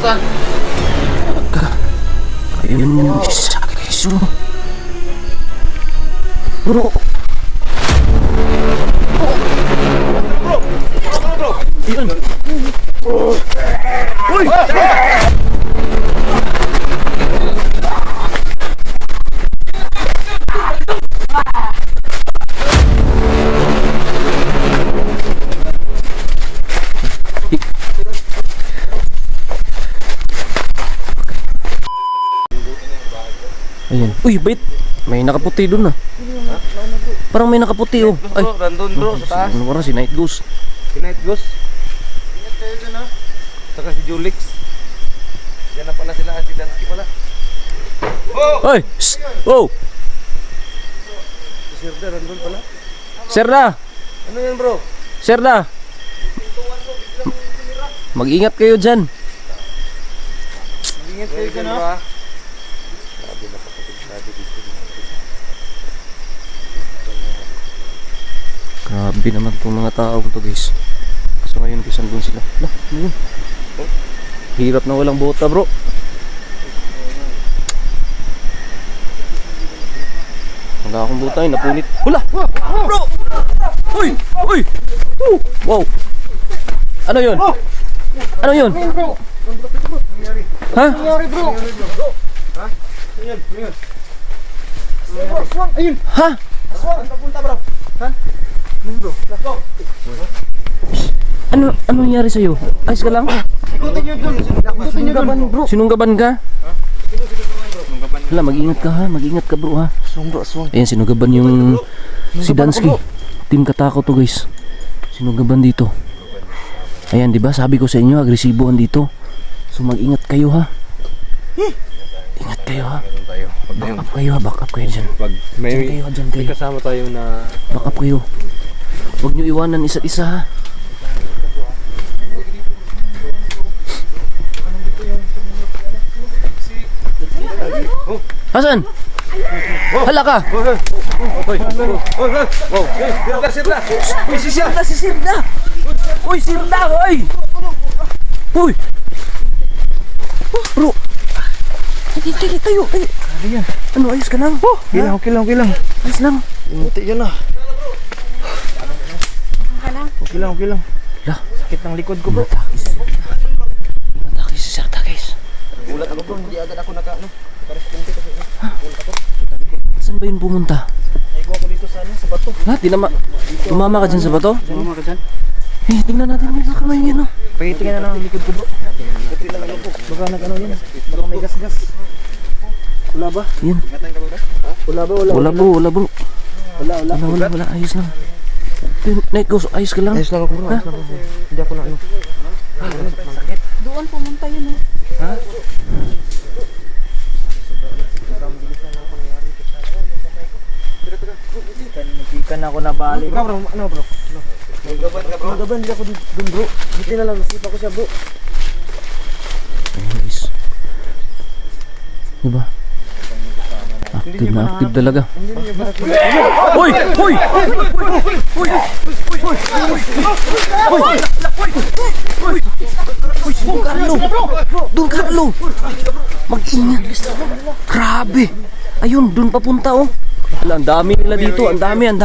Saan? Ayun yung isa guys. Bro. Ayun. Uy! Ayan. Uy, bait. May nakaputi dun ah. Parang may nakaputi oh. Ay, Bro, nandun bro, sa taas. ano parang si Night Ghost. Si Night Ghost. Ingat kayo dyan ha. Saka si Julix. Yan na pala sila, si Dansky pala. Oh! Ay! Shh! Oh! Si Sirda, nandun pala. Serda! Ano yan bro? Serda! Mag-ingat kayo dyan. Ingat kayo dyan ha. Sabi na kapatid sabi dito. Grabe naman itong mga tao to guys. Kaso ngayon guys, andun sila. Lah, ano yun? Hirap na walang bota bro. Wala akong bota yun, napunit. Hula! Bro! Uy! Uy! Wow! Ano yun? Ano yun? Ha? Ha? Ayun, ayun. Swang, ayun. Ha? Swang, papunta bro. Saan? Bro, let's go. Ano nangyari sa'yo? Ayos ka lang? Ikutin nyo dun. Ikutin nyo dun bro. Sinunggaban ka? Hala, mag-ingat ka ha, mag-ingat ka bro ha. Swang bro, swang. Ayan, sinugaban yung si Dansky. Team Katakot to guys. Sinugaban dito. Ayan, di ba? Sabi ko sa inyo, agresibohan dito. So mag-ingat kayo ha. Ingat kayo ha. Back up kayo ha, back up kayo dyan. Pag Dyan kayo, dyan kayo. kasama tayo na Back up kayo. Huwag nyo iwanan isa't isa ha. Hasan! Hala ka! Sirda! Uy, si Sirda! Si Sirda! Uy, Sirda! Uy! Uy! Bro! Tigi tayo! Ay! Ano, ayos ka lang? Okay lang, okay lang, okay lang. Ayos lang! Imunti yan ah. Okay lang, okay lang. Lah, Sakit ng likod ko bro. matake si Sirda guys. Gulat ako bro, hindi agad ako naka-ano. Naka-responde kasi. Gulat ako. Saan ba yun pumunta? Naigo ako dito sa ano, sa bato. Ha? Tumama ka dyan sa bato? Tumama ka dyan? Eh, tingnan natin yung kamay yun oh. Pakitingin na lang ang likod ko bro. Pati lang ako po. Baka nag-ano yan. Baka may gas-gas. Wala ba? Yan. Ingatan ka bro? Wala ba? Wala. Wala bro, wala bro. Wala. Ayos lang. Night Ghost, ayos ka lang? Ayos lang ako bro. Ayos lang ako. Hindi ako na ano. Sakit. Doon pumunta yun eh. Ha? Nagkikan ako na bali. Ikaw bro, ano bro? Magaban ka bro? Magaban, hindi ako dun bro. Buti na lang, nasipa ko siya bro. Ayun guys. Diba? Active na active talaga. Hoy! Hoy! Don Carlo! Don Carlo! Mag-ingat! Grabe! Ayun, dun papunta oh. Hala, ang dami nila dito. Ang dami. Hindi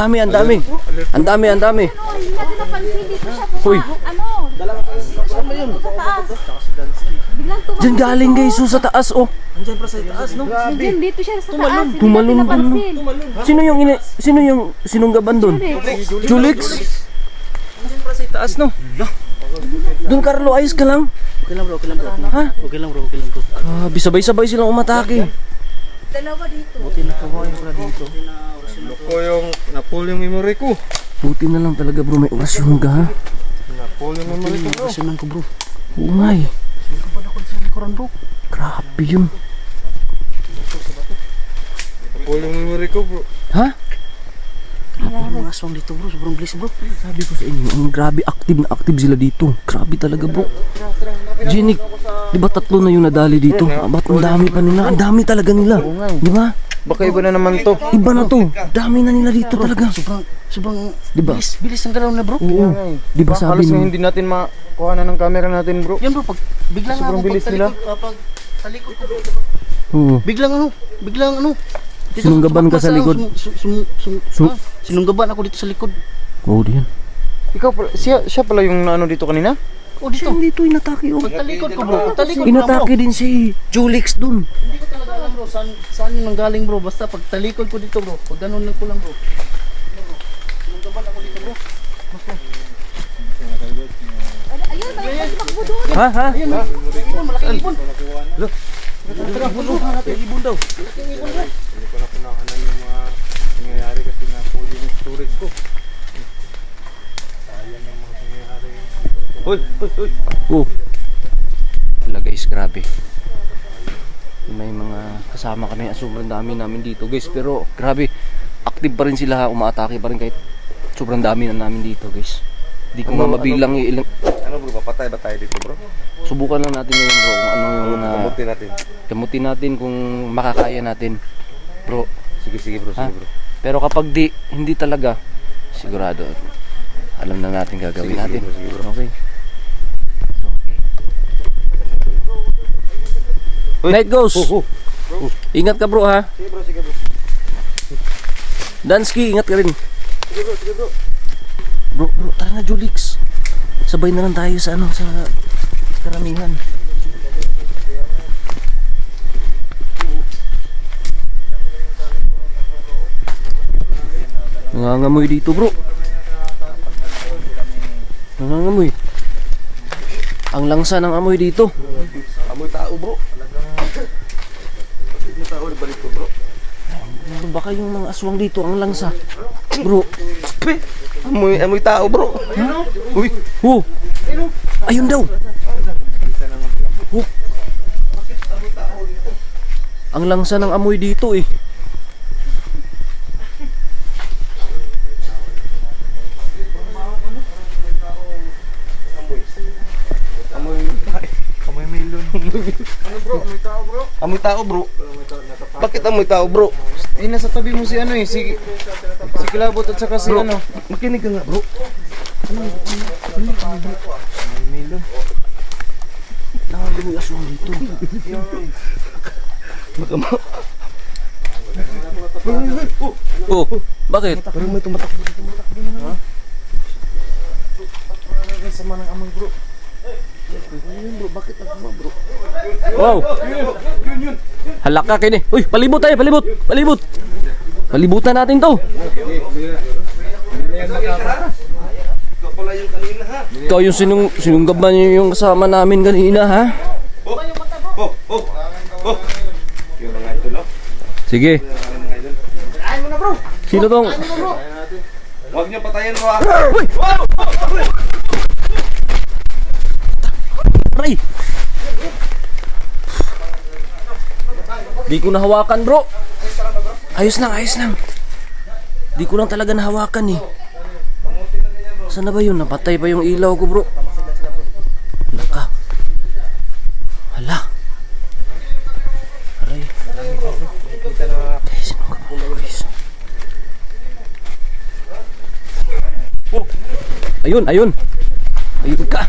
natin napansin. Dito siya po. Hoy. Ano? Sa taas. Biglang tumalon. Diyan galing guys, oh, sa taas oh. Andiyan pa sa taas no? Diyan, dito siya sa taas. Hindi Tumalon natin napansin. Sino yung sinunggaban dun? Julix? Andiyan pa sa taas no? Don Carlo, ayos ka lang? Okay lang bro, okay lang bro. Ha? Okay lang bro, okay lang bro. Grabe, sabay-sabay silang umatake. Dalawa dito. Buti nakawain pala dito. Loko yung napul yung memory ko. Buti na lang talaga bro, may orasyon ka ha? Napul yung memory ko bro. Orasyonan ko bro. Oo nga eh. Grabe yun. Napul yung memory ko bro. Ha? Mga aswang dito bro, sobrang bilis bro. Sabi ko sa inyo, ang grabe active na active sila dito. Grabe talaga bro. Jenny, di ba tatlo na yung nadali dito? Ba't ang dami pa nila? Ang dami talaga nila. Di ba? Baka iba na naman to. Iba na to. Dami na nila dito talaga. Sobrang Diba? bilis ng galaw na bro. Oo. Di ba sabi Halos mo? hindi natin makuha na ng camera natin bro. Yan bro, pag biglang Sobrang ako bilis pag nila. pag talikod ko bro. Oo. Biglang ano. Dito Sinunggaban ka sa likod. Sinunggaban ako dito sa likod. Oo, diyan. Ikaw pala, siya pala yung ano dito kanina? Oh, dito. Dito inatake oh. Pag talikod ko bro. Pag talikod ko bro. Inatake din si Julix dun. Hindi ko talaga alam bro, saan yung nanggaling bro. Basta pag talikod ko dito bro. Pag ganun lang ko lang bro. Sinunggaban ako dito bro. Ayun, may takbo doon. Ha? Ha? Ayun, ibon, malaking ibon. Tara, buluhan natin ibon daw. Hindi ko na pinakanan yung mga nangyayari kasi na-full yung storage ko. Sayang yung mga nangyayari. Hoy. Oh. Wala guys, grabe. May mga kasama kami. Sobrang dami namin dito guys. Pero grabe, active pa rin sila. Umaatake pa rin kahit sobrang dami na namin dito guys. Hindi ko mabilang yung ilang. Ano bro, papatay ba tayo dito bro? Subukan lang natin ngayon bro kung ano yung Kamutin natin. gamutin natin kung makakaya natin bro. Sige bro, Ha? sige bro. Pero kapag hindi talaga, sigurado alam na natin gagawin Sige, natin. sige bro. Okay. Night goes. Ingat ka bro ha. Sige bro. Dansky, ingat ka rin. Sige bro. Bro, tara na Julix. Sabay na lang tayo sa ano, sa karamihan. Nangangamoy dito bro. Nangangamoy. Ang langsa ng amoy dito. Amoy tao bro. Yung tao na balik ko bro. Baka yung mga aswang dito ang langsa. Bro. Amoy tao bro. Uy. Oh. Ayun daw. Oh. Ang langsa ng amoy dito eh. Amoy melon. Ano bro? Amoy tao bro. Bakit amoy tao bro? Eh, nasa tabi mo si ano eh, si Kilabot at saka si ano. Makinig ka nga bro. Tawag mo yung aswang dito. Oh, bakit? Parang may tumatak. Sama ng amoy bro. Wow. Halak ka kini. Uy, palibot tayo, palibot. Palibot. Palibutan natin to. Ikaw pala yung kanina ha. Ikaw yung sinunggaban niyo yung kasama namin kanina ha. Oh. Yung mga idol oh. Sige. Mga idol. Sino tong? Huwag niyo patayin bro ha. Aray! Di ko nahawakan bro. Ayos lang. Di ko lang talaga nahawakan eh. Saan na ba yun? Napatay pa yung ilaw ko bro. Hala ka. Hala. Aray. Sino ka ba guys? Oh. Ayun. Ayun ka.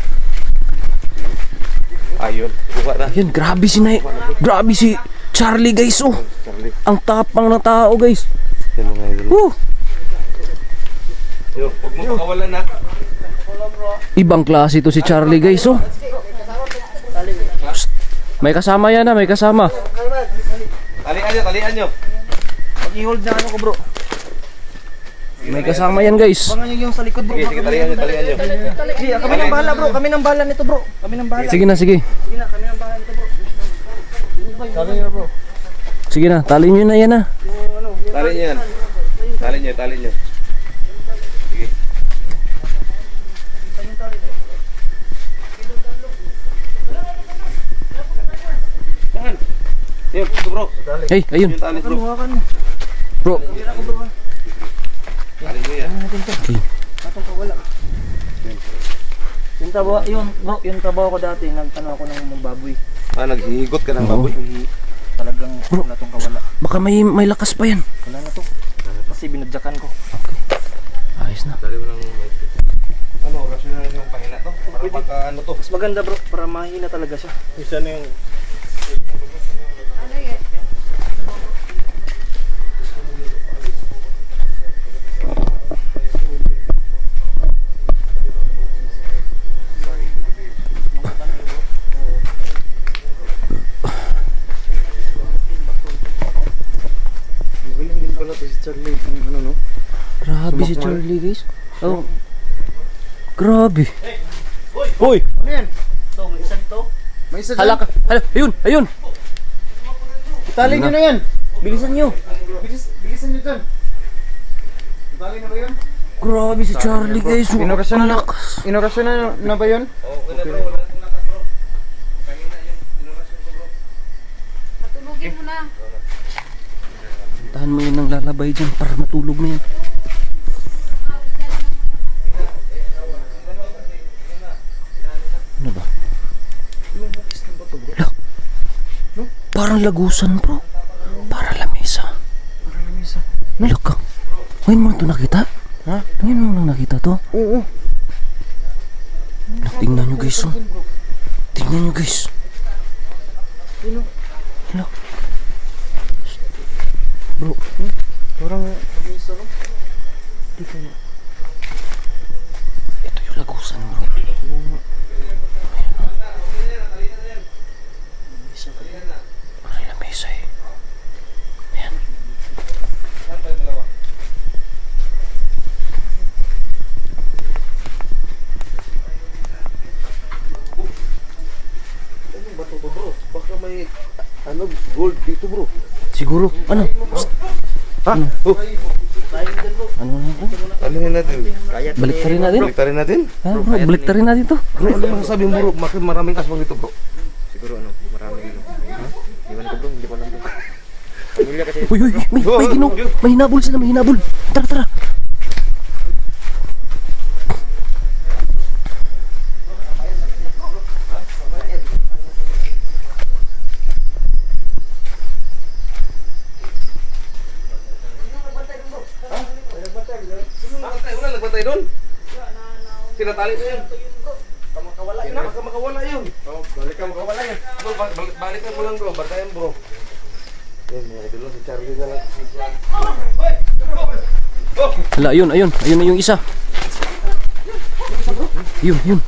Ayun. Buka na. Ayun, grabe si Charlie guys oh. Charlie. Ang tapang na tao guys. Yung mga idol. Woo! Yo, huwag mo pakawalan ha. Ibang klase to si Charlie guys oh. Psst. May kasama yan may kasama. Talian nyo. Pag-i-hold na ano ko bro. May kasama yan guys. Bangan nyo yung sa likod bro. Sige, talian nyo. Sige, kami nang bahala bro. Kami nang bahala nito bro. Kami nang bahala. Sige na, sige. Sige na, kami nang bahala nito bro. Sige na, tali nyo na yan ah. Tali nyo yan. Tali nyo. Sige. Saan? Yun, ito bro. Hey, ayun. Yung tali bro. Bro. Tali nyo yan. Yung trabaho, yung trabaho ko dati, nagtanong ako ng mga baboy. Naghihigot ka ng baboy. Talagang wala tong kawala. Baka may lakas pa yan. Wala na to. Kasi binadyakan ko. Ayos na. Dali mo lang mic. Ano, rational yung pahina to? Para pagka ano to? Mas maganda bro, para mahina talaga siya. Isa na yung... Ano yan? Magaling din pala to si Charlie. Ano no? Grabe si Charlie guys. Oh. Grabe. Hoy! Ano yan? Ito, may isang to. May isa Hala ka. Hala, ayun, ayun. Tali nyo na yan. Bilisan nyo. Bilisan nyo dyan. Tali na ba yun? Grabe si Charlie guys. Inorasyon na, Lakas. inorasyon na ba yun? Patulugin mo na. Tahan mo yun ng lalabay dyan para matulog na yan. Ano ba? Hala. Parang lagusan bro. Para lamesa. Nalak ka. Ngayon mo ito nakita? Ha? Ngayon mo lang nakita to? Oo. Tingnan nyo guys. Oh. Tingnan nyo guys. Hala. Bro. Parang... Ito yung lagusan bro. Parang lamesa eh. Ayan. Ano ba to bro? Baka may... Ano, gold dito bro. Siguro. Ano? Ha? Oh, Ano na bro? ano yun natin? Baliktarin natin? Baliktarin natin? Ha bro? Baliktarin natin to. Bro, ano masasabi mo bro? Bakit maraming aswang dito bro? Siguro ano, marami dito. Iwan ko bro, hindi ko alam bro. Pamilya kasi. Uy, uy, may ginoo. May hinabol sila, may hinabol. Tara, tara. Wala nagbantay doon? Tinatali na yun. Kamakawala yun. Kamakawala yun. Balikan Bro, balikan mo lang bro. Bantayan bro. Yan, mga idol, si Charlie na lang. Hala, ayun, ayun. Ayun na yung isa. Yun, yun.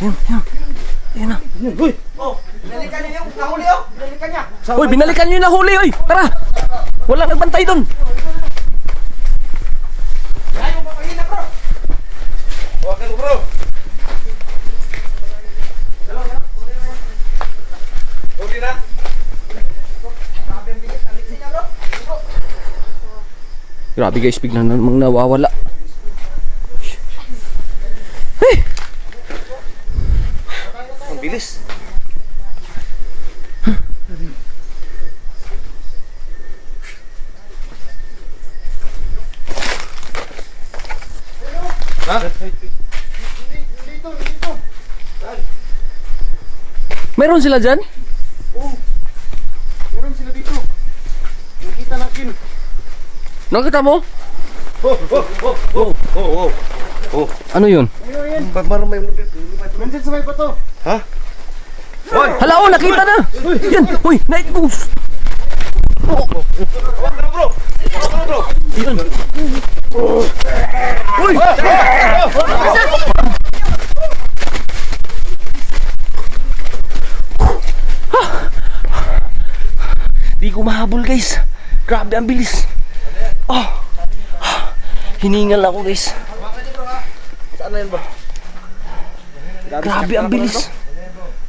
Yun, yun. Ayun na. Uy! Binalikan niya yung nahuli oh! Binalikan niya! Uy, binalikan nyo yung nahuli, oy. Tara. Walang nagbantay doon. Ayaw mo pahina bro! Hawakan mo bro! Okay na? Grabe guys, biglang namang nawawala. Hey! Ang bilis. Ha? Meron sila dyan? Meron sila dito. Nakita natin. Nakita mo? Oh. Ano yun? Parang may... Nandyan sa may pato. Ha? Hoy! Hala, oh, nakita na. Yan, uy, night goose. Hawakan mo bro! Hawakan mo bro! Yan. Uy! Di ko mahabol guys. Grabe ang bilis. Oh. Hiningal ako guys. Saan na yun bro? Grabe ang bilis.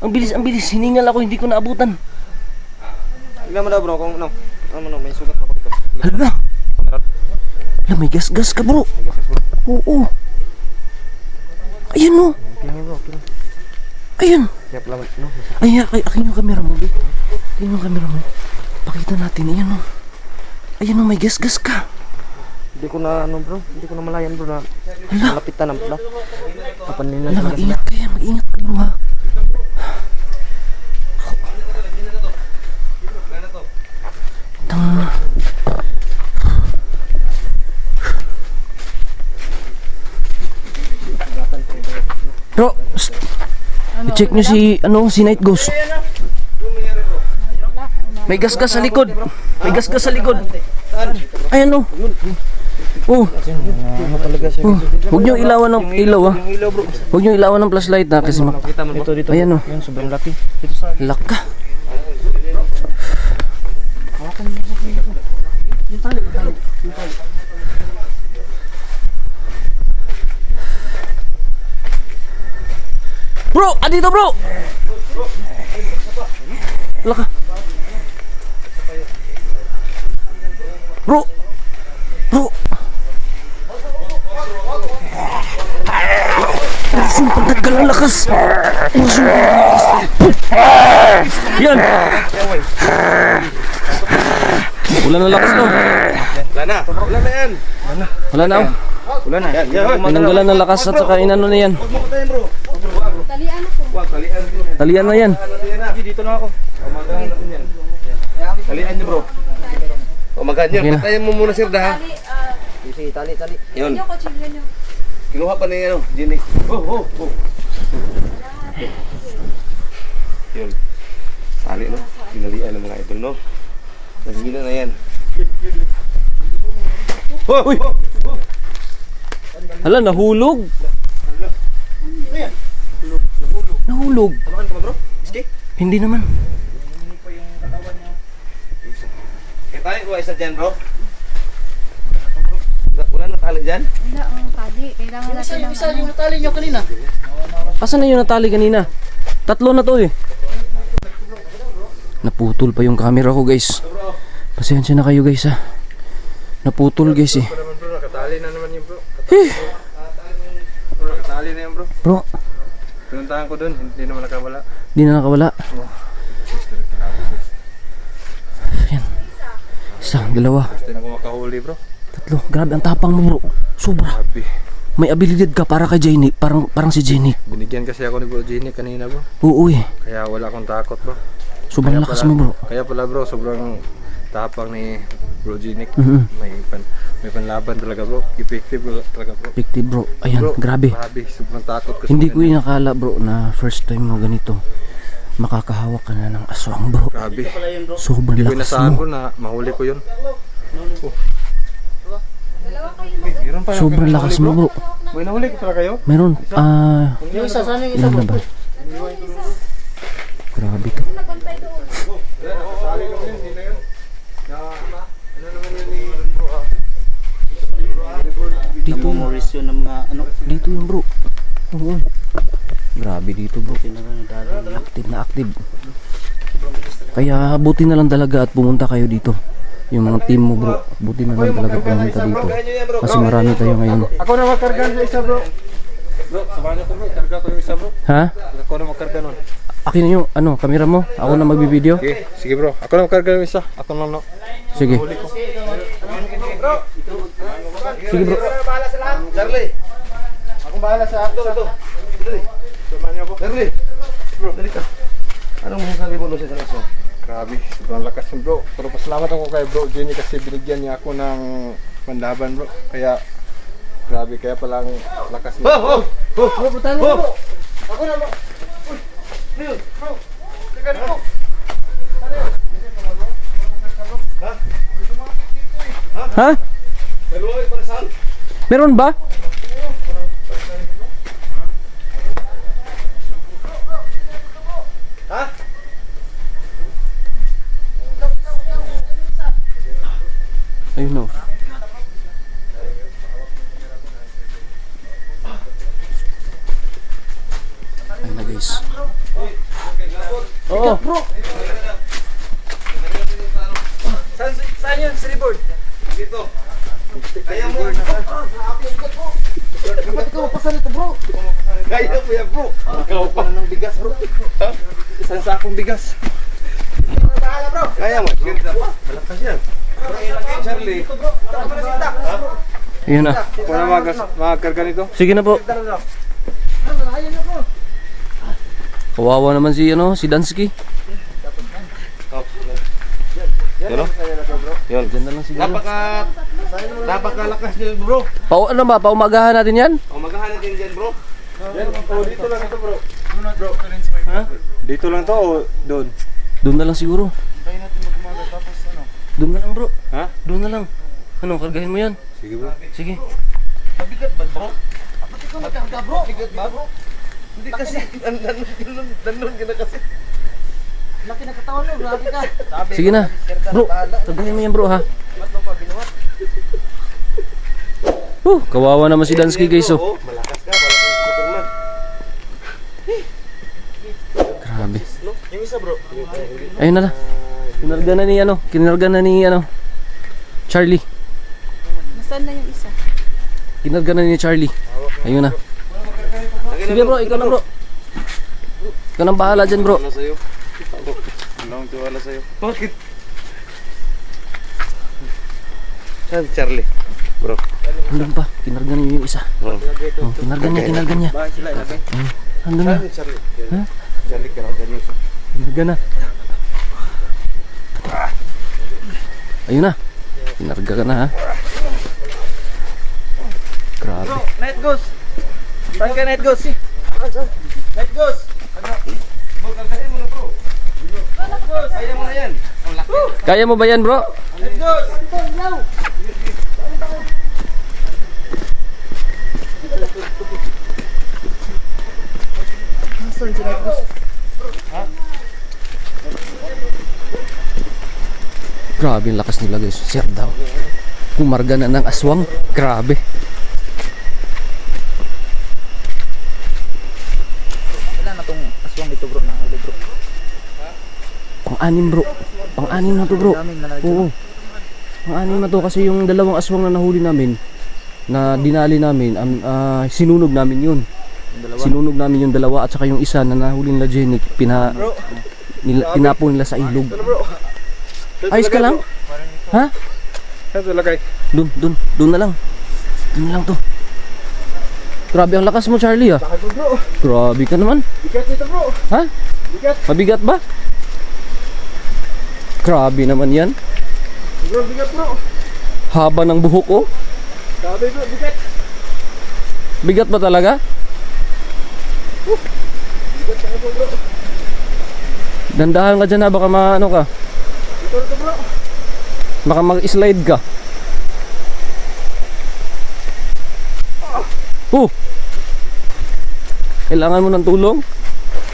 Ang bilis, ang bilis. Hiningal ako, hindi ko naabutan. Tingnan mo daw bro kung ano. Ano, may sugat pa dito. Hala. Hala, may gas-gas ka bro. Oo. Ayun oh. Ayun. Siap lang. No? Ay, akin yung camera mo, babe. Akin yung camera mo. Pakita natin, ayan o. Ayan o, may gas-gas ka. Hindi ko na ano bro, hindi ko na malayan bro na malapitan ng pula. Kapanin Hala, mag-ingat ka yan, mag-ingat ka bro ha. Tang Bro, psst. I-check nyo si, si Night Ghost. May gasgas sa likod. May gasgas sa likod. Ayan o. Oh. Huwag nyo ilawan ng ilaw ah. Huwag nyo ilawan ng flashlight na kasi Dito. ayan o. Yan, sobrang laki. Laka. Bro, andito bro. Laka. Bro. Bro. Sumpah tagal ang lakas. Yan. Wala na lakas no. Wala na yan. Wala na oh. Wala na. Tinanggalan ng lakas at saka inano na yan. Huwag mo katayin bro. Talian ako. Wag, talian bro. Talian na yan. Dito na ako. Umagahan natin yan. Talian niyo bro. Umagahan niyo. Okay na. Patayin mo muna sir dah. Tali. Tali. Yun. Yung kutsilyo nyo. Kinuha pa niya Jenny. Oh. Yun. Tali no. Pinalian ng mga idol no. Nahihina na yan. Uy. Hala, nahulog. Nahulog. Tabakan ka ba bro? Ski? Hindi naman. Eh tali ko isa dyan bro. Wala na tali dyan? Wala ang tali. Kailangan natin ng Isa yung natali nyo kanina. Asan na yung natali kanina? Tatlo na to eh. Naputol pa yung camera ko guys. Pasensya na kayo guys ha. Naputol guys eh. Naman bro, nakatali na naman yung bro. Eh, Bro, nakatali na yung bro. bro, Pinuntahan ko dun, hindi naman nakawala. di na nakawala. Yan. Isa, dalawa, Gusto na ko makahuli bro. tatlo. Grabe ang tapang mo bro. Sobra. Grabe. May abilidad ka para kay Jenny. Parang si Jenny. Binigyan kasi ako ni Bro Jenny kanina bro. Oo eh. Kaya wala akong takot bro. Sobrang lakas mo bro. Kaya pala bro, sobrang tapang ni Bro Jenny. Mhm. May panlaban talaga bro. Effective talaga bro. Effective bro. Ayan, Bro, grabe. Sobrang takot ko. Hindi ko inakala bro na first time mo ganito. Makakahawak ka na ng aswang bro. Grabe. Sobrang Hindi ko lakas inasahan ko mo. na mahuli ko yun. Meron pa Sobrang lakas mo bro. May nahuli ko pala kayo? Meron. Yung isa, saan yung isa Ilan bro? na ba? Grabe to. nagbantay doon. Nakasali ko yun, hindi na yun. Ano naman yun ni bro ah? Dito, Memories yun ng mga ano. dito yung bro. Oo. Grabe dito bro. Nadali niya. Active na active. Kaya buti na lang talaga at pumunta kayo dito. Yung mga team mo bro, buti na lang talaga pumunta dito. Kasi marami tayo ngayon. Ako na magkarga sa isa bro. Bro, samahan niyo ko bro. Karga ko yung isa bro. Ha? Ako na magkarga nun. Akin na yung camera mo. Ako na magbibideo. Okay, sige bro. Ako na magkarga yung isa. Ako na no. Sige. Sige bro. Bahala sa lahat. Charlie. Akong bahala sa ito. Dali. Samahan niyo ako. Charlie. Bro, dali ka. Anong masasabi mo doon sa talaso? Grabe, sobrang lakas yun bro. Pero pasalamat ako kay Bro Jenny kasi binigyan niya ako ng panlaban bro. Kaya, grabe, kaya palang lakas niya. Bro, putahan mo bro. Ako na bro. Uy, bro. Teka na bro. Ha? Dalawa kayo para saan? Meron ba? Ha? Ayun o. Ayun na guys. Oo. Saan yun? Freeboard? Dito. Kaya mo. Dapat ikaw mapasan ito bro. Kaya mo yan bro. Ikaw pa ng bigas bro. Isang sakong bigas. Kaya mo. Malakas yan. Charlie. Ayun na. Ako na magkarga nito. Sige na po. Kawawa naman si Dansky. Yan o. Yun. Diyan na lang siguro. Napakalakas nyo bro. Ano ba? Paumagahan natin yan? O maghahanap din dyan bro. Dito lang ito bro. Ha? Dito lang to o doon? Doon na lang siguro. Tayo natin mag-umaga tapos ano. Doon na lang bro. Ha? Doon na lang. Ano, kargahin mo yan? Sige bro. Sige. Mabigat ba bro? Ba't ikaw nagkarga bro? Mabigat ba bro? Hindi kasi, danon ka na kasi. Laki na katawan mo, grabe ka. Sige na. Bro, kargahin mo yan bro ha. Ba't mo pa binuhat? Kawawa naman si Dansky guys oh. Oo, malakas ka, wala kang Superman. Grabe. No? Yung isa bro. Ayun na na. Kinarga na ni Charlie. Nasaan na yung isa? Kinarga na ni Charlie. Ayun na. Sige bro, ikaw na bro. Ikaw nang bahala dyan bro. Wala sa'yo. Wala akong tiwala sa'yo. Bakit? Saan si Charlie? Bro. Andun pa, kinarga niya yung isa. Oh. Kinarga niya. Bakit sila ilagay? Andun na. Saan si Charlie? Ha? Charlie, karagan niyo siya. Kinarga na. Ayun na. Kinarga ka na ha. Grabe. Bro, Night Ghost. Saan ka Night Ghost? Night Ghost. Bro, kagahin mo na bro. Kaya mo na yan. Ang laki. Kaya mo ba yan bro? Night Ghost. Nasaan si Night Ghost? Grabe ang lakas nila guys. Sir daw. Kumarga na ng aswang. Grabe. Wala na tong aswang dito bro, nakahuli bro. Pang-anim bro. Pang-anim na to bro. Daming nanalo. Oo. Pang-anim na to kasi yung dalawang aswang na nahuli namin na dinali namin, sinunog namin yun. Sinunog namin yung dalawa at saka yung isa na nahuli nila Jenny, tinapon nila sa ilog. Ayos ka lang? Ha? Saan ito lagay? Doon na lang. Doon na lang to. Grabe ang lakas mo Charlie ah. Bakit bro? Grabe ka naman. Bigat dito bro. Ha? Bigat. Mabigat ba? Grabe naman yan. Bro, bigat bro. Haba ng buhok oh. Grabe bro, bigat. Bigat ba talaga? Bigat ka ito bro. Dandahan ka dyan ha, baka maano ka. Ito bro. Baka mag-slide ka. Oh! Kailangan mo ng tulong?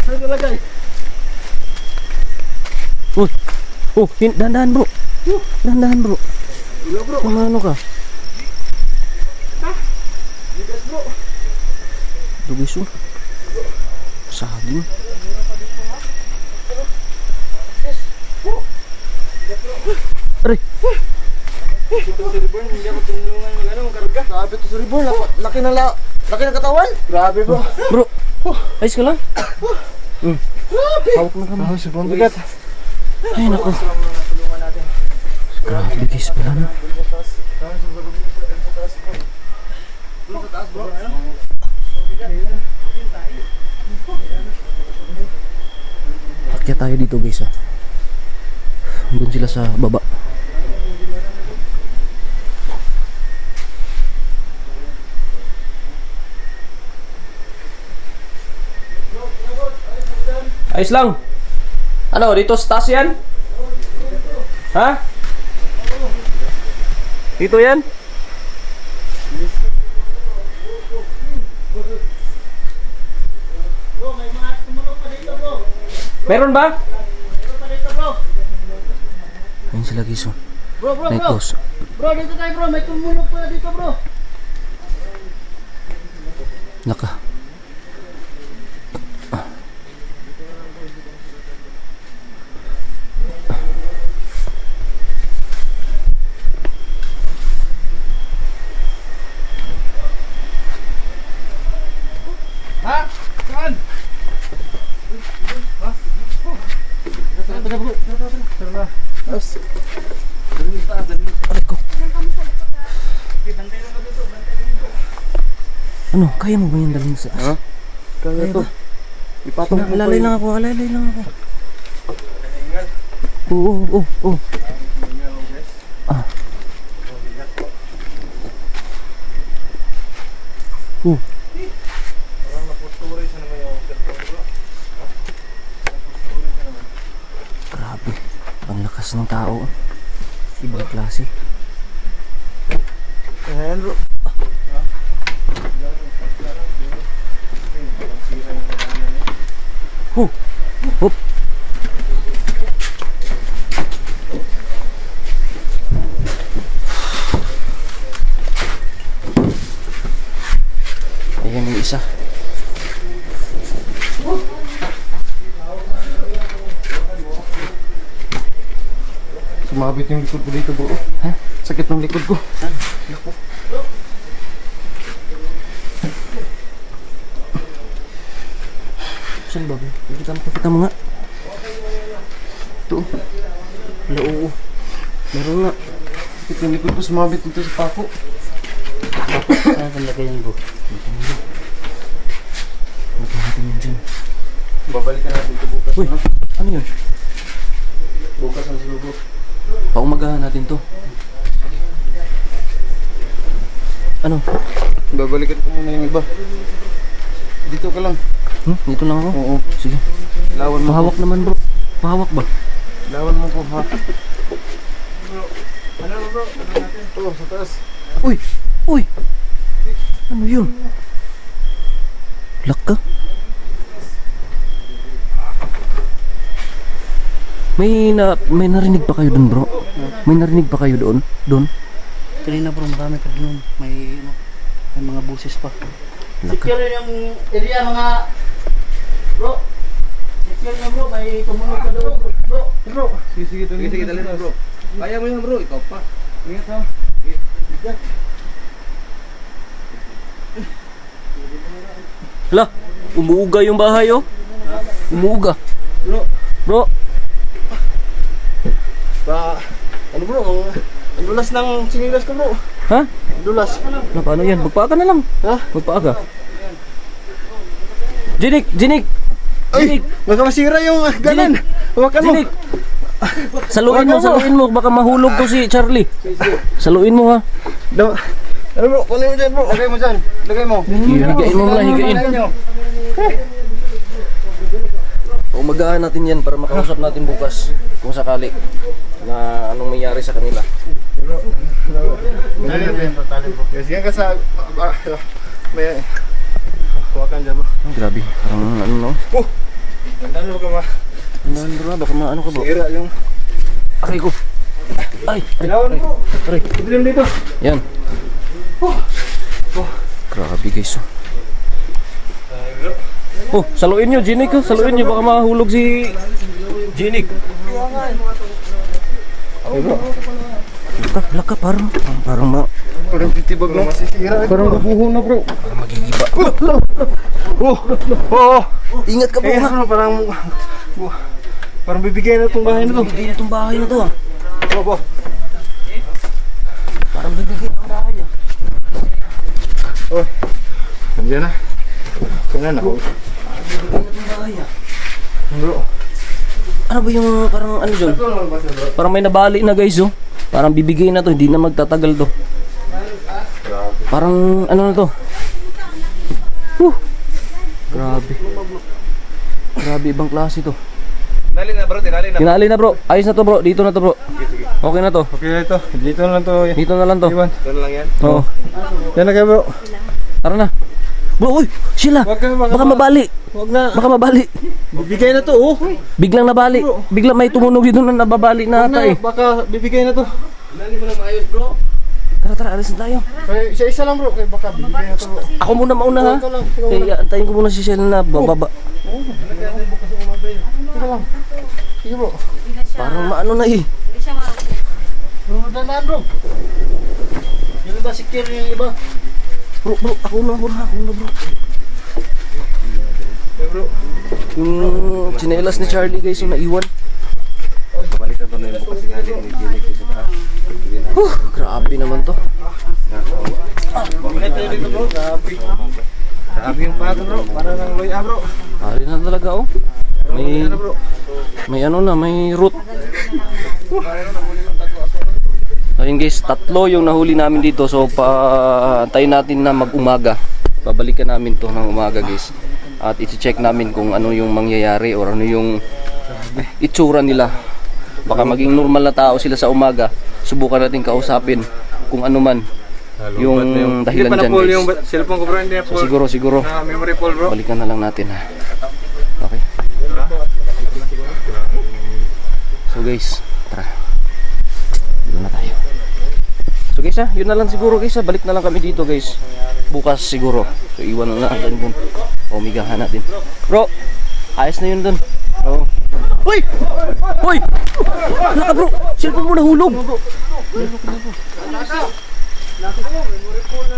Saan ito lagay? Dandahan bro. Dandahan bro. Ilo bro. Kung ano ka? Bigat bro. Dugis oh. Saging. Aray! Ito si Reborn, hindi ako tulungan magkarga. Grabe to si Reborn, laki ng katawan. Grabe bro. Bro! Ayos ka lang? Hawak na kami. Sobrang bigat. Ay nako. Grabe guys pala no. Akyat tayo dito guys ah. Doon sila sa baba. Ayos lang. Ano, dito sa taas yan? Ha? Dito yan? Bro, may mga tumulong pa dito bro. Meron ba? Tumulong pa dito bro. Ayun sila guys oh. Bro, Night ghost. Bro, dito tayo bro, may tumulong pa dito bro. Naka. Ha? Saan? Aray ko. Ano, kaya mo ba yan dalhin sa taas? Ha? Kaya to. Ipatong mo Alalay lang ako, alalay lang ako. Oo. Ah. lakas ng tao. Ibang klase. Ayan bro. Hop. Ayan yung isa. Sumabit yung likod ko dito bro. Ha? Sakit ng likod ko. Saan ba? Pakita mo nga. Ito. Wala, oo. Meron nga. Sakit yung likod ko, sumabit dito sa pako. Saan talaga yan bro? Ito natin yun dyan. Babalikan natin ito bukas. Uy, no? ano yun? Bukas ang sulubot. Paumagahan natin to. Ano? Babalikan ko muna yung iba. Dito ka lang. Dito lang ako? Oo. Sige. Lawan mo. Pahawak naman bro. Pahawak ba? Lawan mo ko ha. Ano bro? Ano natin? Ito, sa taas. Uy! Uy! Ano yun? Lock ka? May narinig pa kayo doon bro? May narinig pa kayo doon? Doon? Kanina bro, marami pa doon. May mga buses pa. Lock ka? Secure yung area mga bro. Secure na bro, may tumunog ka doon bro. Bro. Sige, Sige, dali na bro. Kaya mo yan bro, ikaw pa. Ingat ha. Hala! Umuuga yung bahay oh! Umuuga! Bro. Bro! Ano bro? Ang dulas ng sinilas ko bro. Ha? Ang dulas. Ano, paano yan? Magpaaga na lang! Ha? Magpaaga! Jinik! Jinik! Ay! Baka masira yung ganan. Hawakan mo. Jinik! Saluin mo, baka mahulog to si Charlie. Saluin mo ha. Ano bro? Kunin mo dyan bro. Lagay mo dyan. Lagay mo. Higain mo muna, higain. Umagahan natin yan para makausap natin bukas kung sakali na anong nangyari sa kanila. Sige ka sa... May... Hawakan dyan bro. Oh, grabe, parang ano no? Ganda mo ka ma. Andahan bro, baka maano ka bro. Sira yung... Aray ko. Ay, Ilawan bro. aray. Dilim dito. Yan. Grabe guys. Oh, saluin nyo, Jinik. Oh. Saluin nyo, baka mahulog si Jinik. Laka, parang Parang titibag no? Masisira. Parang bubuho na bro. magigiba. Oo. Ingat ka bro, ha? Parang bibigay na itong bahay na to. Bibigay na itong bahay na to, ha? Opo. Parang bibigay ang bahay, ha? Oh. Nandiyan na. Kaya na. Bibigay na itong bahay, ha? Bro. Ano ba yung parang ano dyan? Parang may nabali na guys, oh. Parang bibigay na to, hindi na magtatagal to. Parang ano na to? Grabe. Grabe, ibang klase to. Tinali na bro, tinali na. Tinali na bro. Ayos na to bro. Dito na to bro. Okay na to. Okay na ito. Dito na lang to. Dito na lang to. Iwan. Ito na lang yan. Oo. Yan na kayo bro. Tara na. Bro, uy! Sheila! Wag ka, Baka mabali! Huwag na. Baka mabali! Bibigay na to oh. Biglang nabali. Biglang may tumunog dito na nababali na ata eh. Baka bibigay na to. Tinali mo na maayos bro. Tara, alis na tayo. Kaya isa lang bro. Kaya baka bibigay na to bro. Ako muna mauna ha. Ikaw lang. Ikaw lang. Eh, antayin ko muna si Sheila na bababa. Ikaw lang. Sige bro. Parang maano na eh. Bro, dandan bro. Yung iba secure yung iba. Bro, ako na bro. Hey bro. Yung tsinelas ni Charlie guys yung naiwan. Balikan to na yung bukas sinali ni Jinik sa taas. Grabe naman to. Ingat kayo dito bro. Sabi yung pato bro. Para ng loya bro. Ari na talaga oh. May ano na, may root. Ayun guys, 3 yung nahuli namin dito. So paantayin natin na mag-umaga. Babalikan namin to ng umaga guys. At i-check namin kung ano yung mangyayari or ano yung itsura nila Baka maging normal na tao sila sa umaga. Subukan natin kausapin kung ano man yung dahilan dyan, guys. yung cellphone ko bro, hindi So, siguro na memory full bro. balikan na lang natin, ha. Okay. So guys, tara. Dito na tayo. So guys, yun na lang siguro guys, balik na lang kami dito guys. Bukas siguro. So iwan na lang dun. Omigahan natin. Bro, ayos na yun dun. Oo. Hoy! Hoy! Wala ka bro! Cellphone mo nahulog!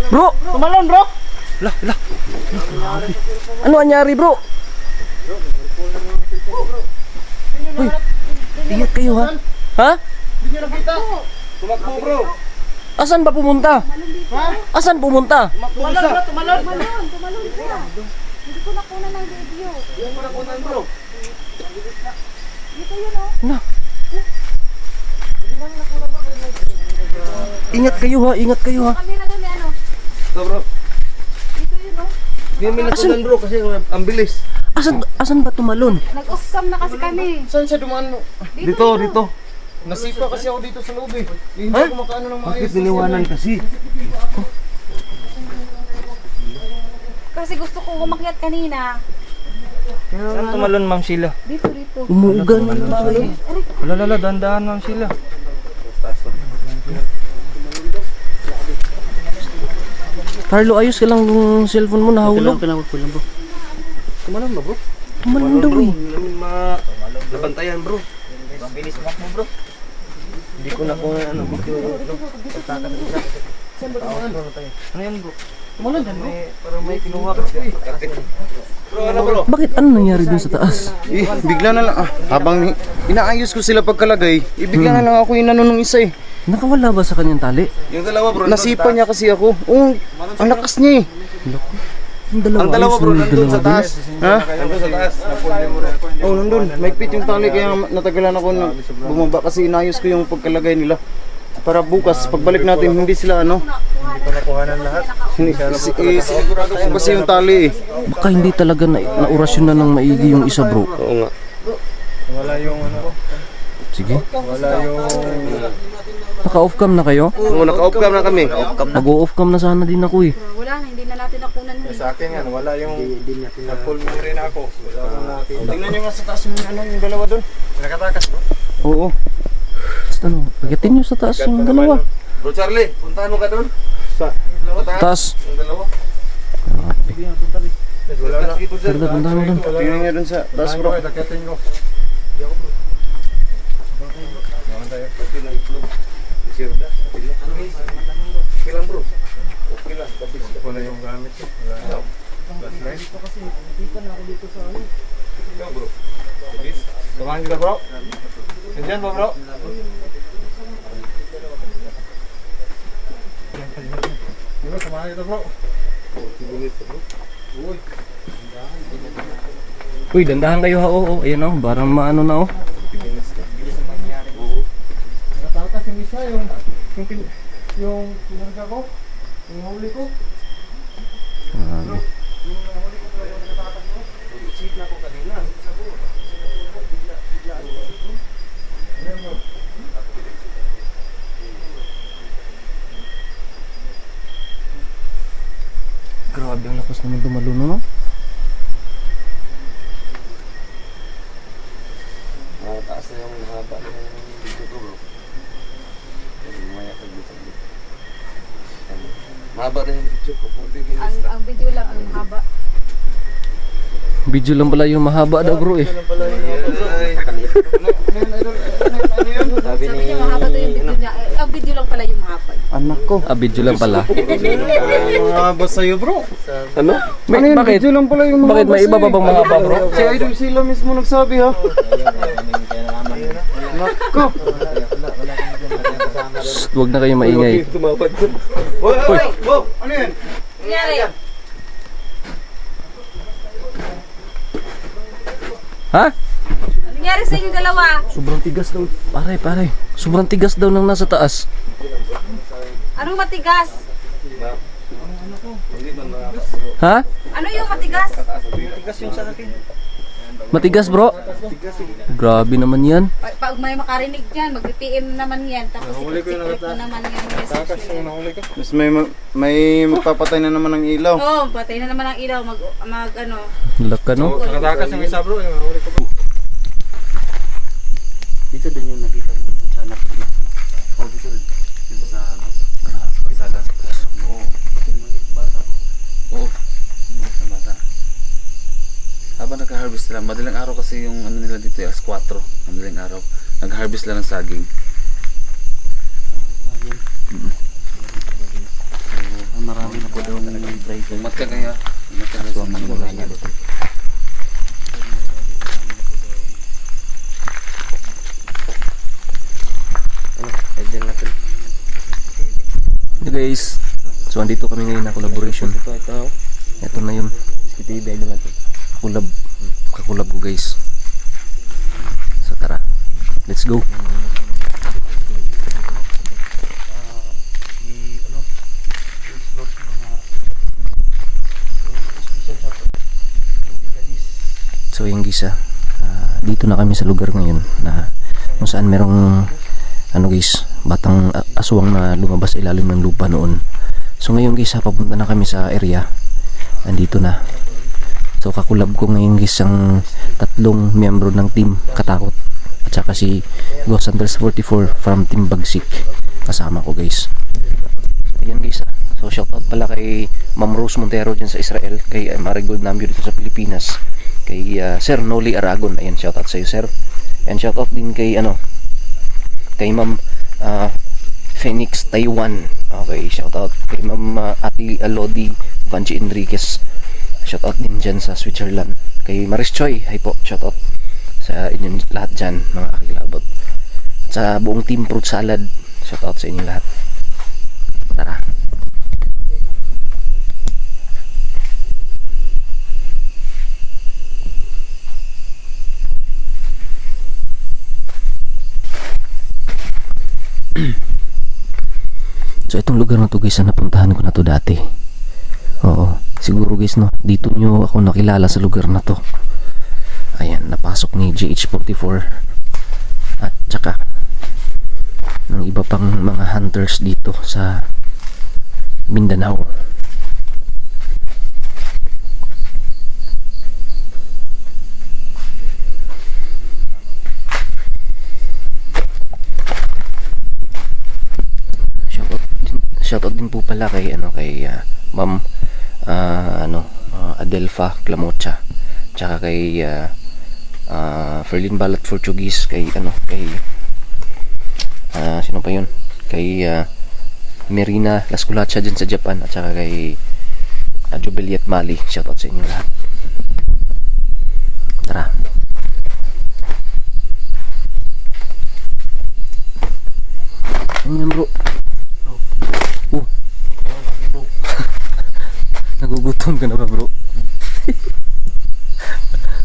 Bro! Tumalon bro! Lah. Ano anyari bro? Hoy! Ingat kayo ha? Ha? Hindi nyo nakita. Tumakbo bro. Asan ba pumunta? Ha? Asan pumunta? Tumalon bro, tumalon. Tumalon siya. Hindi ko nakuha ng video. Bro. Dito yun, oh. Na. Ingat kayo ha, ingat kayo ha. Kami na doon, ano. Ito bro. Dito yun, oh. Hindi may nakunan bro kasi ang bilis. Asan ba tumalon? Nag-off-cam na kasi kami. Saan siya dumaan? Dito. Nasipa kasi ako dito sa loob eh. Hindi ako makaano ng maayos. Bakit niliwanan kasi? Kasi gusto ko umakyat kanina. Saan tumalon, Ma'am Sheila? Dito. Umuugan na yung bahay. Lala, dandahan, Ma'am Sheila. Carlo, ayos ka lang yung cellphone mo nahulog. Pinawag ko lang bro. Tumalon ba bro? Tumalon daw eh. Namin nabantayan bro. Ang bilis mo bro. Hindi ko na kung ano. Ano yan bro? Tumalon dyan bro. Parang may kinuha kasi. Bro, ano bro? Bakit ano nangyari dun sa taas? Bigla na lang habang inaayos ko sila pagkalagay, bigla na lang ako inano nung isa eh. Nakawala ba sa kanyang tali? Yung dalawa bro. Nasipa niya kasi ako. Oo, ang lakas niya eh. Ang dalawa bro, ayos, nandun sa taas. Ha? Nandun sa taas. Oo, nandun. Maigpit yung tali kaya natagalan ako na bumaba kasi inayos ko yung pagkalagay nila. Para bukas, pagbalik natin, hindi sila ano. Sigurado ko kasi yung tali eh. Baka hindi talaga na-orasyon na ng maigi yung isa bro. Oo nga. Wala yung ano. Sige. Wala yung... Naka-off cam na kayo? Oo, naka-off cam na kami. Mag-off cam na sana din ako eh. Wala na, hindi na natin nakunan mo. Sa akin yan, wala yung... Nag-full mo rin ako. Wala akong nakita. Tingnan nyo nga sa taas yung ano, yung dalawa doon. Nakatakas bro? Oo. Basta ano, pagkatin nyo sa taas yung dalawa. Bro Charlie, puntahan mo ka doon. Sa Taas. yung dalawa. Wala na. Sirda, punta mo dun. Tingnan nyo doon sa taas bro. Takitin ko. Okay lang bro. Okay lang. Wala yung gamit ko. Wala na. Flashlight. Ikaw bro. Samahan kita bro. Nandiyan ba bro? Bro, samahan kita bro. Uy, dandahan kayo ha. Oo, ayan o. Parang maano na o. Nakatakas yung isa yung pinarga ko. Yung huli ko. Grabe ang lakas naman tumaluno no? Taas na yung haba ng video ko bro. Maya pag dito. Mahaba rin yung video ko. Ang video lang, ang haba. Video lang pala yung mahaba daw bro eh. Sabi niya mahaba to yung video niya. Ang video lang pala yung mahaba. Anak ko. Ah, video lang pala. Mahaba sa'yo bro. Ano? May, bakit? Video lang pala yung Bakit may iba pa bang mahaba bro? Si Idol sila mismo nagsabi ha. Anak ko. Shh, huwag na kayo maingay. Tumawad ko. Hoy! Ano yan? Nangyari. Ha? Ano nangyari sa inyo dalawa? Sobrang tigas daw. Pare. Sobrang tigas daw ng nasa taas. Anong matigas? Ha? Ano yung matigas? Tigas yung sa akin. Matigas bro. Grabe naman yan. Pag may makarinig dyan, mag-PM naman yan. Tapos secret na naman yung message nila. Mas may magpapatay na naman ng ilaw. Oo, patay na naman ang ilaw. Ano. Laka no? Nakatakas ng isa bro. Nahuli ko bro. Dito din yung nakita mo sa anak ko. Oh, dito rin. Dito sa ano? Paisada. Oo. Bata po. Oo. Sa bata. Habang nag-harvest sila, madaling araw kasi yung ano nila dito, alas 4, madaling araw. Nag-harvest lang ng saging. Marami na po daw ng drive. Umat ka kaya? Umat ka kaya sa mga mga dito. Hey guys, so andito kami ngayon na collaboration. Ito na yun. Kakulab ko guys. So tara, let's go. So yung gisa, dito na kami sa lugar ngayon na kung saan merong ano guys, batang aswang na lumabas ilalim ng lupa noon. So ngayon guys, papunta na kami sa area. Andito na. So kakulab ko ngayon guys ang tatlong miyembro ng team Katakot at saka si Ghost Hunters 44 from Team Bagsik. Kasama ko guys. Ayan guys. So shoutout pala kay Ma'am Rose Montero dyan sa Israel, kay Marigold Nambio dito sa Pilipinas, kay Sir Noli Aragon. Ayan, shoutout sa iyo sir. And shoutout din kay kay Ma'am Phoenix Taiwan. Okay, shoutout kay Ma'am Ati Alodi Vanchi Enriquez. Shoutout din dyan sa Switzerland. Kay Maris Choi, hi po, shoutout sa inyong lahat dyan mga kakilabot. At sa buong team Fruit Salad, shoutout sa inyong lahat. Tara. So itong lugar na to guys, na napuntahan ko na to dati. Oo, siguro guys no, dito nyo ako nakilala sa lugar na to. Ayan, napasok ni GH44 at saka ng iba pang mga hunters dito sa Mindanao. Shoutout din po pala kay Ma'am Adelfa Clamocha, tsaka kay Ferlin Balat Portuguese, kay sino pa yun, kay Merina Lasculacha dyan sa Japan, at saka kay Jubiliet Mali. Shoutout sa inyo lahat. Tara. Ayan bro. Nagugutom ka na ba bro?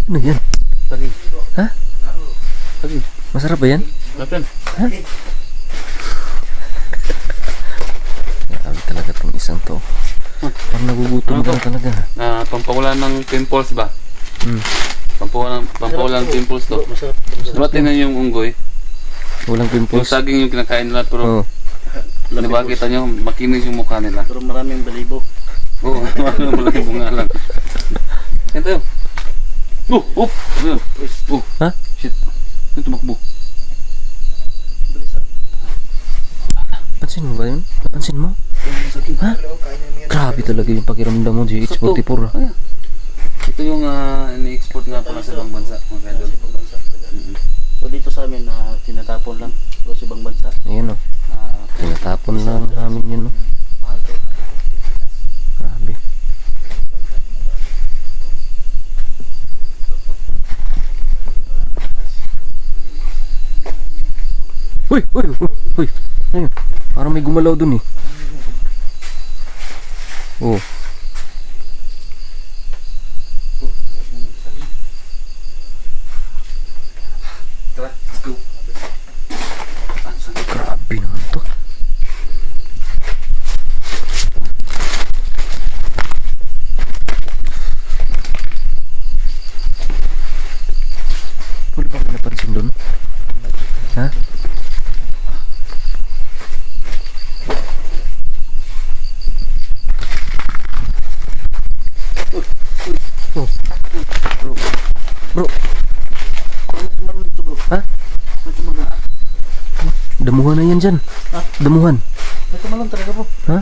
Ano yan? Pagi. Ha? Pagi. Masarap ba yan? Lapan. Ha? Grabe talaga itong isang to. Parang nagugutom ka na talaga. Pampawalan ng pimples ba? Pampawalan ng pimples to. Diba tingnan yung unggoy? Walang Yung pimples. saging yung kinakain nila, pero Oo. diba kita nyo, makinis yung mukha nila. Pero maraming balibo. Oo, malaki bunga lang. Yan tayo. Ha? Shit. Ano tumakbo? Pansin mo ba yun? Napansin mo? Ha? Grabe talaga yung pakiramdam mo, GH44. Ayan. Ito yung ini-export nga pala sa ibang bansa, mga kadol. So dito sa amin tinatapon lang. So sa ibang bansa. Ayan o. Tinatapon lang namin yun o. Grabe. Uy! Uy! Uy! Ayun. Parang may gumalaw dun eh. Oh. Tara, let's go. Grabe naman to. Bro. Ha? Damuhan na yan dyan. Damuhan. May tumalon talaga bro. Ha?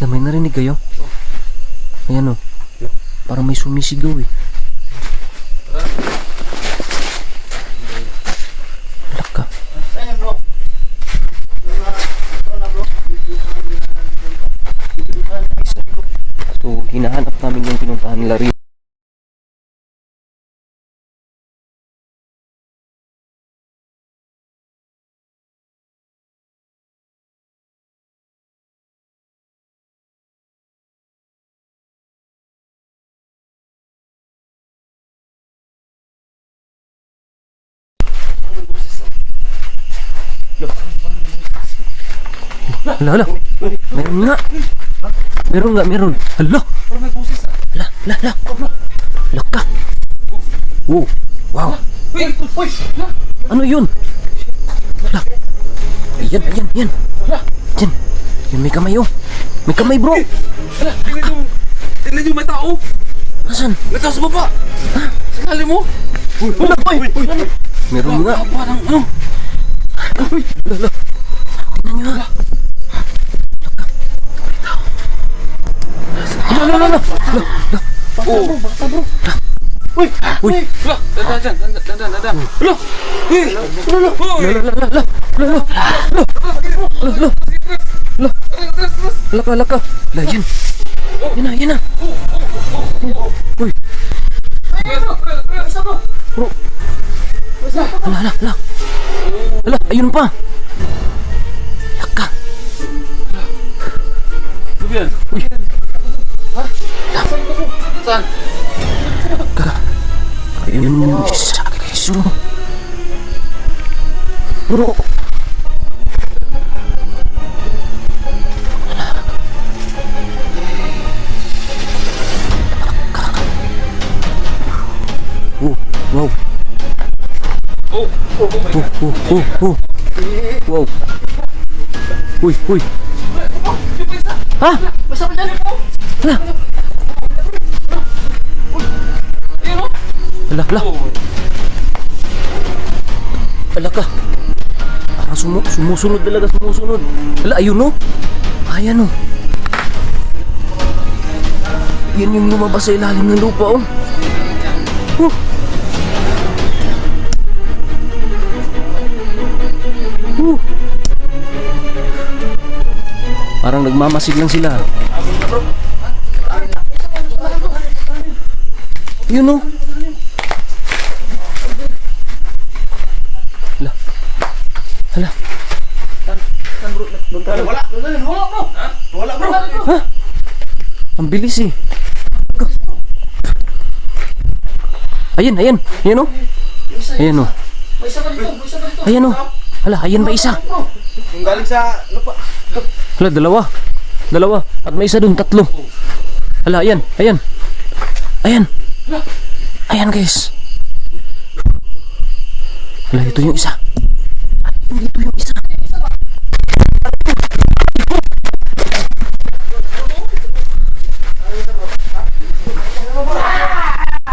Yan, may narinig kayo? Ayan o. Parang may sumisigaw eh. Alak ka. Ayan bro. So, hinahanap namin yung pinuntahan nila rin. Hala, hala. Meron nga. Meron nga, meron. Hala. Hala, hala, hala. Hala ka. Oh, wow. Ano yun? Hala. Ayan, ayan, ayan. Ayan. Ayan, may kamay oh. May kamay bro. Tingnan nyo, may tao. Nasaan? May tao sa baba. Sa kali mo. Hala, meron nga. Parang ano. Hala, hala. Tingnan nyo ha. Hala, hala, hala. Oh. Uy. Hala, dandan. Hala. Uy. Hala, hala, hala. Hala, hala ka. Hala, yan. Yan na, yan na. Uy. Bro. Hala, hala, hala. Hala, ayun pa. Hala ka. Ano yan? Uy. Saan? Kaka. Ayun yung isa. Keso. Bro. Oh, wow. Oh. Oh. Wow. Uy. Ha? Basta pa dyan. Hala. Hala. Hala ka. Parang sumusunod talaga, sumusunod. Hala, ayun o. Ayan o. Yan yung lumabas sa ilalim ng lupa o. Parang nagmamasid lang sila. Yun o. Hala. Wala bro. Ha? Ang bilis eh. Ayan. Ayan o. Ayan o. Ayan o. Hala, ayan pa isa. Yung galing sa lupa. Hala, dalawa. At may isa dun, 3. Hala, ayan. Ayan guys. Hala, ito yung isa. Dito yung isa.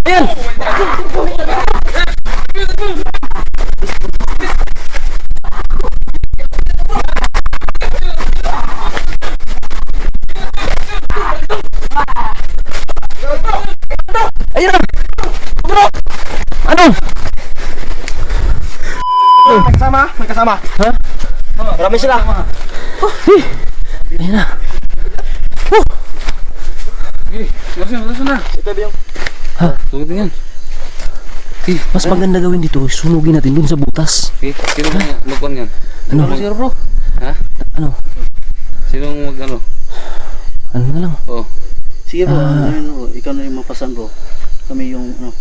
Ayan. Ayan. Bro. Ano? May kasama. Ha? Marami sila. Ayan na. Lasa na. Ito yung Tugutin yan. Mas maganda gawin dito, sunugin natin dun sa butas. Okay, sino magkuhan yan? Ano? Bro? Ha? Ano? Sino mag-ano? Ano na lang? Oo. Sige bro, ikaw na yung mapasan bro. Kami yung ano.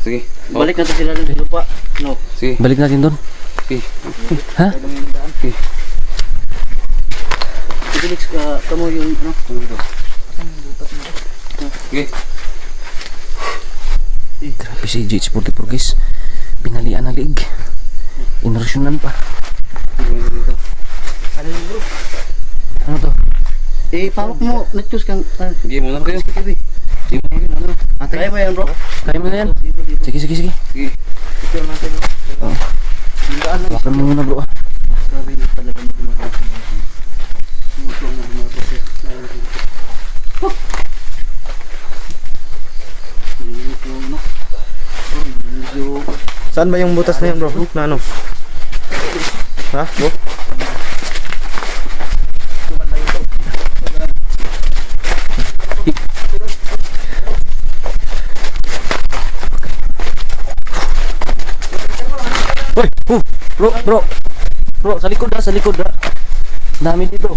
Sige. Oh. Balik natin sila ng lupa. No. Sige. Balik natin doon. Okay. Ha? Okay. Felix, kamo yung ano. Okay. Grabe si GH44 guys. Binalian na liig. Inrasyonan pa. Ano yun dito? Ano to? Pawak mo, netus kang... Sige, muna kayo. Sige, kaya ba yan, bro? Kaya mo na yan. Sige, sige, sige. Sige. Picture natin. Hindaan lang. Hawakan mo muna bro. Grabe na talaga magmahal sa mga motor na gumagawa. Saan ba yung butas na yan bro? Na ano? Ha bro? Uy! Bro, bro! Bro, sa likod ha, sa likod ha. Ang dami dito.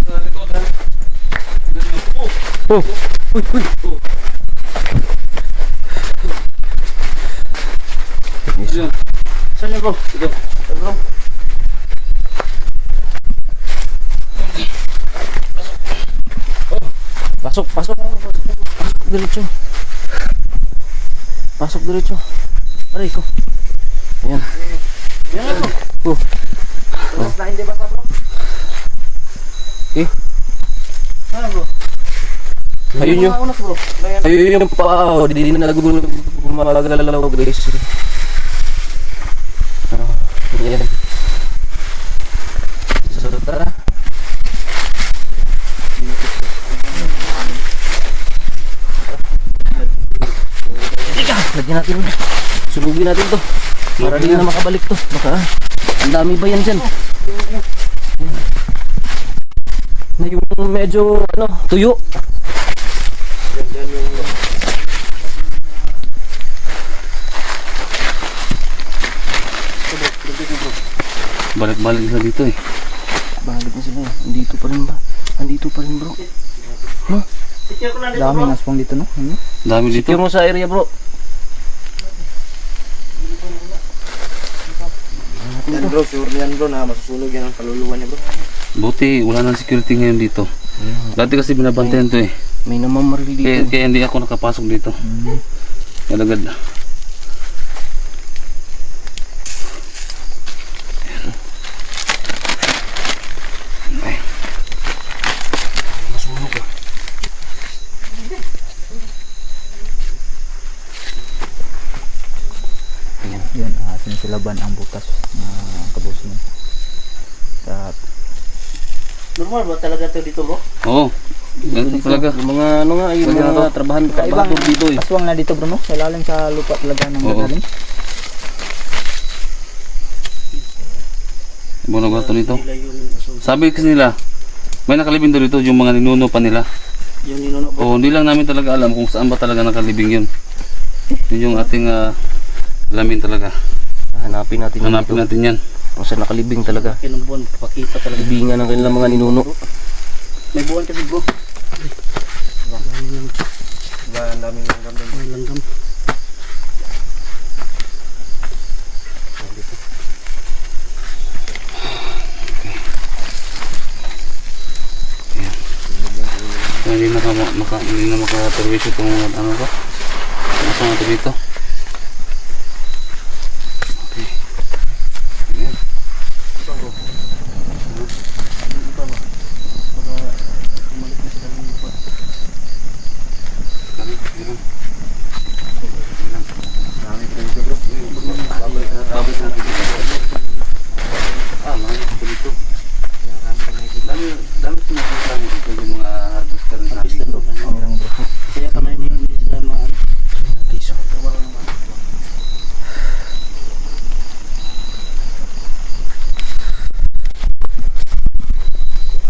Oh! Uy, uy! Saan yun, bro? Ito. Bro. Pasok, pasok. Pasok diretso. Pasok diretso. Aray ko. Ayan. Yan, bro. Oh. Na hindi ba bro? Eh, Saan, bro? ayun yung... Mga unas, bro. Ayun yung paa. Hindi na gumagalaw guys. Ayan. So, tara. Lagyan natin. Sunugin natin to. Para di na makabalik to. Baka ang dami ba yan dyan? Na yung medyo ano, tuyo. Yan yung... Balik-balik isa dito eh. Balik na sila. Andito pa rin ba? Andito pa rin bro. Picture ko lang dito, Dami bro. naspong dito no? Dami dito. Secure mo sa area bro. Yan bro, sure yan bro na masusunog yan ang kaluluwa niya bro. Buti, wala nang security ngayon dito. Dati kasi binabantayan to eh. May namamaril Kaya, dito. kaya hindi ako nakapasok dito. Kaya agad. Masunog ah. Yun, sinisilaban ang butas na kabusin. At Normal ba talaga to dito, bro? Oo. Ganito talaga. Yung mga ano nga, yung Talaga mga trabahador dito eh. aswang na dito bro no? Sa ilalim sa lupa talaga ng Oo. magaling. Ibang lugar to dito. Sabi kasi nila, may nakalibing doon dito yung mga ninuno pa nila. Yung ninuno, bro. Oo, hindi lang namin talaga alam kung saan ba talaga nakalibing yun. Yun yung ating alamin talaga. Hanapin natin yun Hanapin dito. natin yan. Kung saan nakalibing talaga. Kinubuan, pakita talaga. Libingan ng kanilang mga ninuno. May buwan kasi, bro. Diba, ang daming langgam din. May langgam. Kaya hindi na makaperwisyo itong ano ko. Nasa natin dito. Okay. Ayan. Kaya kami hindi sila maan.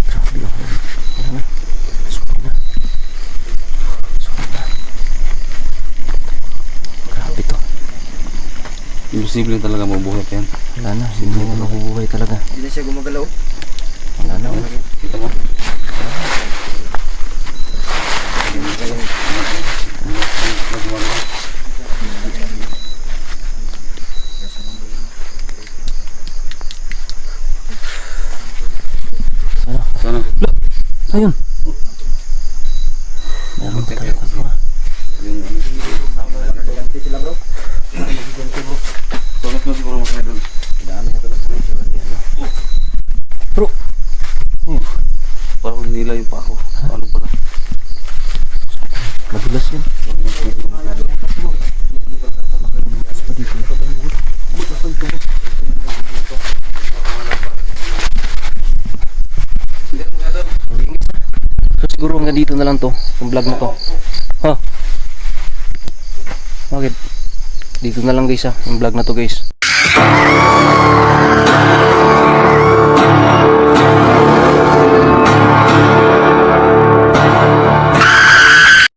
Grabe lang. Wala na. Sunog na. Sunog na. Grabe to. Imposible talaga mabuhay pa yan. Wala na. Hindi mo makubuhay talaga. Hindi siya gumagalaw. Wala na. Oh. Kita mo? Ano? Sana. Ayun. Meron pa talaga bro. Yung ano. Ganti sila bro. Sulit mo siguro mga idol. Dami na ito na sa Bro. Parang hindi nila yung pa ako. Paano pala? Madulas yan. Mas pa dito. So siguro hanggang dito na lang to, yung vlog na to. Ha? Bakit? Dito na lang guys ha, yung vlog na to guys.